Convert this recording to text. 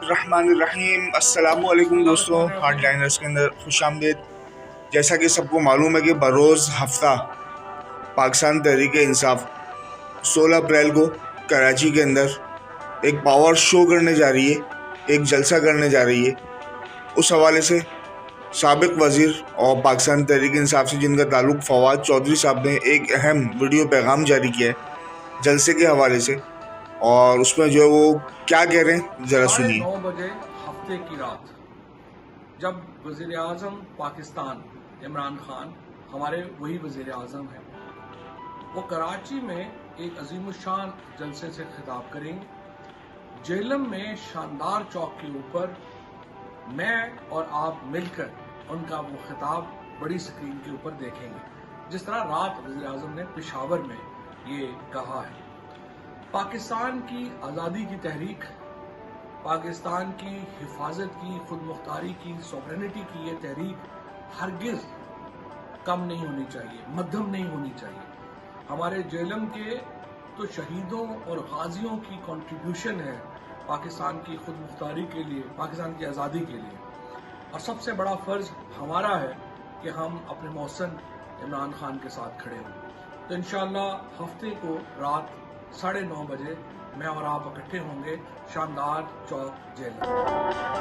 الرحمن الرحیم۔ السلام علیکم دوستوں، ہارڈ لائنرز کے اندر خوش آمدید۔ جیسا کہ سب کو معلوم ہے کہ بروز ہفتہ پاکستان تحریک انصاف 16 اپریل کو کراچی کے اندر ایک پاور شو کرنے جا رہی ہے، ایک جلسہ کرنے جا رہی ہے۔ اس حوالے سے سابق وزیر اور پاکستان تحریک انصاف سے جن کا تعلق فواد چودھری صاحب نے ایک اہم ویڈیو پیغام جاری کیا ہے جلسے کے حوالے سے، اور اس میں جو ہے وہ کیا کہہ رہے ہیں ذرا سنیے۔ 9:30 بجے ہفتے کی رات جب وزیر اعظم پاکستان عمران خان، ہمارے وہی وزیر اعظم ہیں، وہ کراچی میں ایک عظیم الشان جلسے سے خطاب کریں گے۔ جہلم میں شاندار چوک کے اوپر میں اور آپ مل کر ان کا وہ خطاب بڑی سکرین کے اوپر دیکھیں گے، جس طرح رات وزیر اعظم نے پشاور میں یہ کہا ہے۔ پاکستان کی آزادی کی تحریک، پاکستان کی حفاظت کی، خود مختاری کی، سوورنٹی کی یہ تحریک ہرگز کم نہیں ہونی چاہیے، مدھم نہیں ہونی چاہیے۔ ہمارے جہلم کے تو شہیدوں اور غازیوں کی کنٹریبیوشن ہے پاکستان کی خود مختاری کے لیے، پاکستان کی آزادی کے لیے، اور سب سے بڑا فرض ہمارا ہے کہ ہم اپنے محسن عمران خان کے ساتھ کھڑے ہوں۔ تو انشاءاللہ ہفتے کو رات 9:30 بجے میں اور آپ اکٹھے ہوں گے شاندار چوک جہلم۔